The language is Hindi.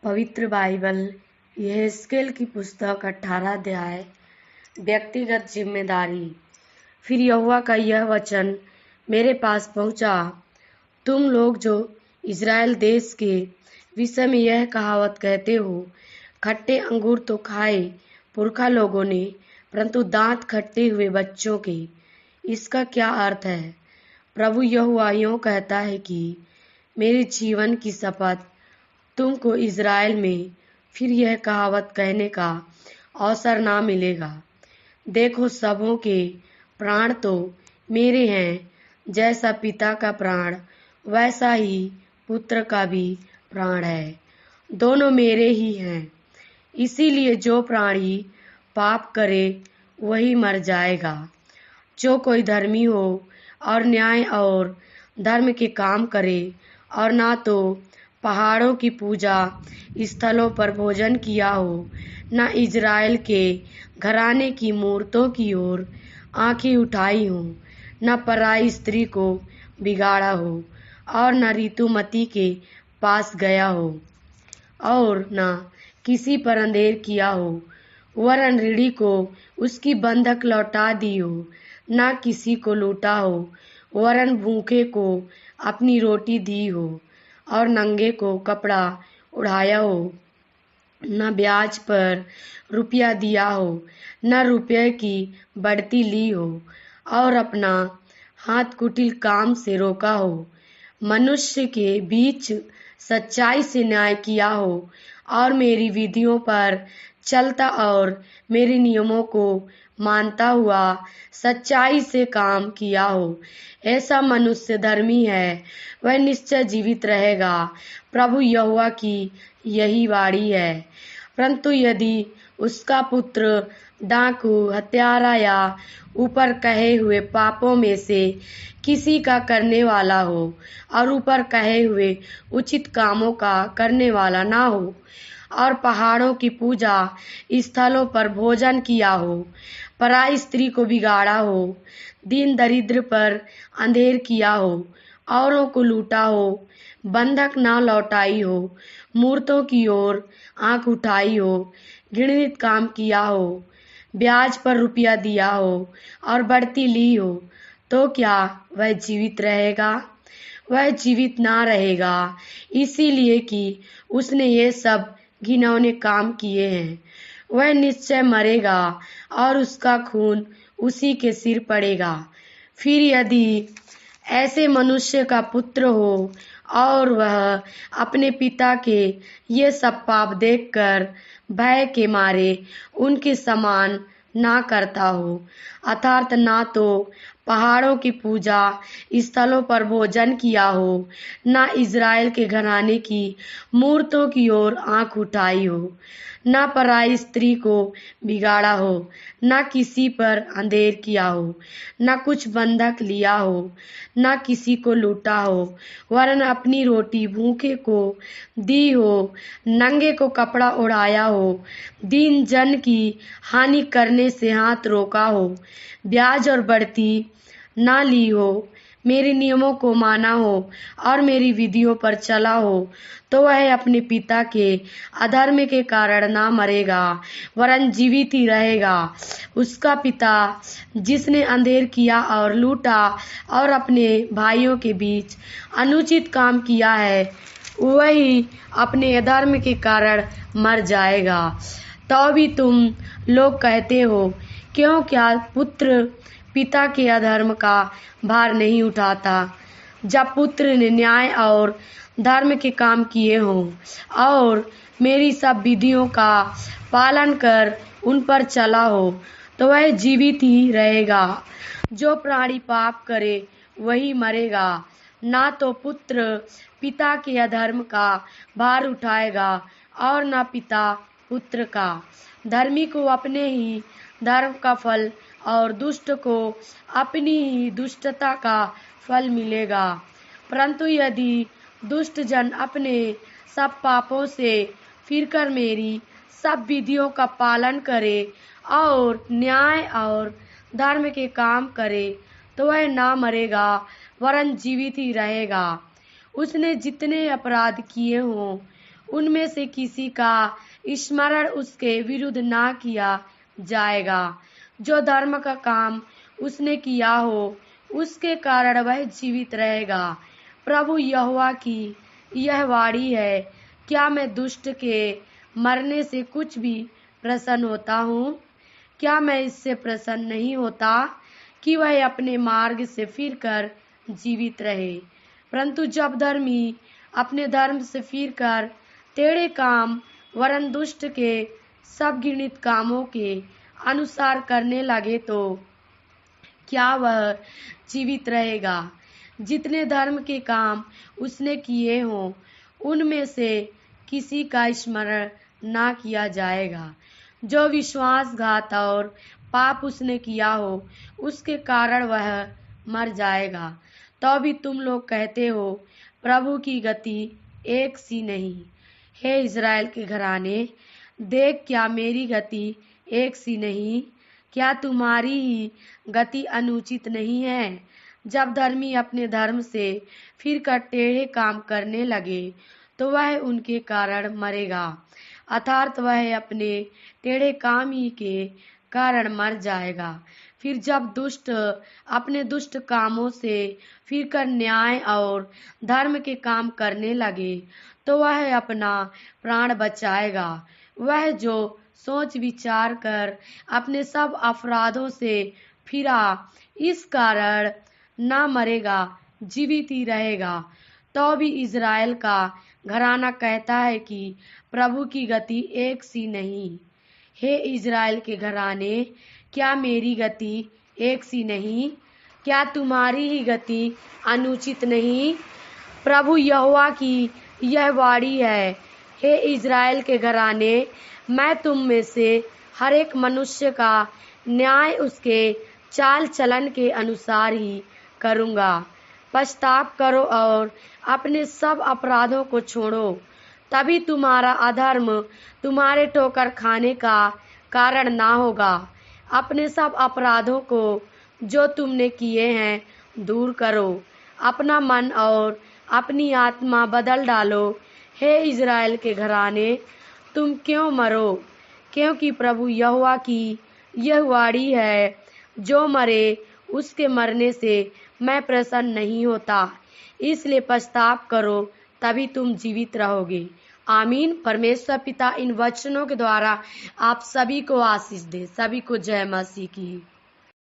पवित्र बाइबल यहेजकेल की पुस्तक 18 अध्याय। व्यक्तिगत जिम्मेदारी। फिर यहोवा का यह वचन मेरे पास पहुंचा, तुम लोग जो इज़राइल देश के विषय में यह कहावत कहते हो, खट्टे अंगूर तो खाए पुरखा लोगों ने, परंतु दांत खट्टे हुए बच्चों के, इसका क्या अर्थ है? प्रभु यहोवा यूं कहता है कि मेरे जीवन की शपथ, तुमको इज़राइल में फिर यह कहावत कहने का अवसर ना मिलेगा। देखो, सबों के प्राण तो मेरे हैं, जैसा पिता का प्राण वैसा ही पुत्र का भी प्राण है, दोनों मेरे ही हैं। इसीलिए जो प्राणी पाप करे वही मर जाएगा। जो कोई धर्मी हो और न्याय और धर्म के काम करे और ना तो पहाड़ों की पूजा स्थलों पर भोजन किया हो, न इज़राइल के घराने की मूर्तों की ओर आंखें उठाई हो, न पराई स्त्री को बिगाड़ा हो, और न ऋतुमती के पास गया हो, और न किसी पर अंधेर किया हो, वरन ऋणी को उसकी बंधक लौटा दी हो, न किसी को लूटा हो, वरन भूखे को अपनी रोटी दी हो, और नंगे को कपड़ा उड़ाया हो, न ब्याज पर रुपया दिया हो, न रुपये की बढ़ती ली हो, और अपना हाथ कुटिल काम से रोका हो, मनुष्य के बीच सच्चाई से न्याय किया हो, और मेरी विधियों पर चलता और मेरे नियमों को मानता हुआ सच्चाई से काम किया हो, ऐसा मनुष्य धर्मी है, वह निश्चय जीवित रहेगा। प्रभु यहोवा की यही वाणी है। परंतु यदि उसका पुत्र डाकू, हत्यारा या ऊपर कहे हुए पापों में से किसी का करने वाला हो, और ऊपर कहे हुए उचित कामों का करने वाला ना हो, और पहाड़ों की पूजा स्थलों पर भोजन किया हो, पराई स्त्री को बिगाड़ा हो, दीन दरिद्र पर अंधेर किया हो, औरों को लूटा हो, बंधक ना लौटाई हो, मूर्तों की ओर आंख उठाई हो, घृणित काम किया हो, ब्याज पर रुपया दिया हो और बढ़ती ली हो, तो क्या वह जीवित रहेगा? वह जीवित ना रहेगा, इसीलिए कि उसने ये सब घिनौने काम किए हैं। वह निश्चय मरेगा और उसका खून उसी के सिर पड़ेगा। फिर यदि ऐसे मनुष्य का पुत्र हो और वह अपने पिता के ये सब पाप देखकर भय के मारे उनके समान ना करता हो, अर्थात ना तो पहाड़ों की पूजा स्थलों पर भोजन किया हो, ना इज़राइल के घराने की मूर्तों की ओर आंख उठाई हो, ना पराई स्त्री को बिगाड़ा हो, ना किसी पर अंधेर किया हो, ना कुछ बंधक लिया हो, ना किसी को लूटा हो, वरन अपनी रोटी भूखे को दी हो, नंगे को कपड़ा उड़ाया हो, दीन जन की हानि करने से हाथ रोका हो, ब्याज और बढ़ती ना ली हो, मेरे नियमों को माना हो और मेरी विधियों पर चला हो, तो वह अपने पिता के अधर्म के कारण ना मरेगा, वरन जीवित ही रहेगा। उसका पिता जिसने अंधेर किया और लूटा और अपने भाइयों के बीच अनुचित काम किया है, वही अपने अधर्म के कारण मर जाएगा। तो भी तुम लोग कहते हो, क्यों क्या पुत्र पिता के अधर्म का भार नहीं उठाता? जब पुत्र ने न्याय और धर्म के काम किए हों और मेरी सब विधियों का पालन कर उन पर चला हो, तो वह जीवित ही रहेगा। जो प्राणी पाप करे वही मरेगा। ना तो पुत्र पिता के अधर्म का भार उठाएगा और न पिता पुत्र का। धर्मी को अपने ही धर्म का फल और दुष्ट को अपनी ही दुष्टता का फल मिलेगा। परंतु यदि दुष्ट जन अपने सब पापों से फिरकर मेरी सब विधियों का पालन करे और न्याय और धर्म के काम करे, तो वह ना मरेगा, वरन जीवित ही रहेगा। उसने जितने अपराध किए हों उनमें से किसी का स्मरण उसके विरुद्ध ना किया जाएगा। जो धर्म का काम उसने किया हो, उसके कारण वह जीवित रहेगा। प्रभु यहोवा की यह वाणी है, क्या मैं दुष्ट के मरने से कुछ भी प्रसन्न होता हूँ? क्या मैं इससे प्रसन्न नहीं होता कि वह अपने मार्ग से फिरकर जीवित रहे? परंतु जब धर्मी अपने धर्म से फिरकर टेढ़े काम वरन दुष्ट के सब घृणित कामों के अनुसार करने लगे, तो क्या वह जीवित रहेगा? जितने धर्म के काम उसने किए हों, उनमें से किसी का स्मरण ना किया जाएगा। जो विश्वासघात और पाप उसने किया हो, उसके कारण वह मर जाएगा। तो भी तुम लोग कहते हो, प्रभु की गति एक सी नहीं। हे इज़राइल के घराने, देख, क्या मेरी गति एक सी नहीं? क्या तुम्हारी ही गति अनुचित नहीं है? जब धर्मी अपने धर्म से फिरकर टेढ़े काम करने लगे, तो वह उनके कारण मरेगा, अर्थात वह अपने टेढ़े काम ही के कारण मर जाएगा। फिर जब दुष्ट अपने दुष्ट कामों से फिरकर न्याय और धर्म के काम करने लगे, तो वह अपना प्राण बचाएगा। वह जो सोच विचार कर अपने सब अपराधों से फिरा, इस कारण न मरेगा, जीवित ही रहेगा। तो भी इज़राइल का घराना कहता है कि प्रभु की गति एक सी नहीं। हे इज़राइल के घराने, क्या मेरी गति एक सी नहीं? क्या तुम्हारी ही गति अनुचित नहीं? प्रभु यहोवा की यह वाणी है, हे इज़राइल के घराने, मैं तुम में से हर एक मनुष्य का न्याय उसके चाल चलन के अनुसार ही करूँगा। पश्चाताप करो और अपने सब अपराधों को छोड़ो, तभी तुम्हारा अधर्म तुम्हारे ठोकर खाने का कारण ना होगा। अपने सब अपराधों को जो तुमने किए हैं दूर करो, अपना मन और अपनी आत्मा बदल डालो। हे इज़राइल के घराने, तुम क्यों मरो? क्योंकि प्रभु यहोवा की यह वाणी है, जो मरे उसके मरने से मैं प्रसन्न नहीं होता। इसलिए पश्चाताप करो, तभी तुम जीवित रहोगे। आमीन। परमेश्वर पिता इन वचनों के द्वारा आप सभी को आशीष दे। सभी को जय मसीह की।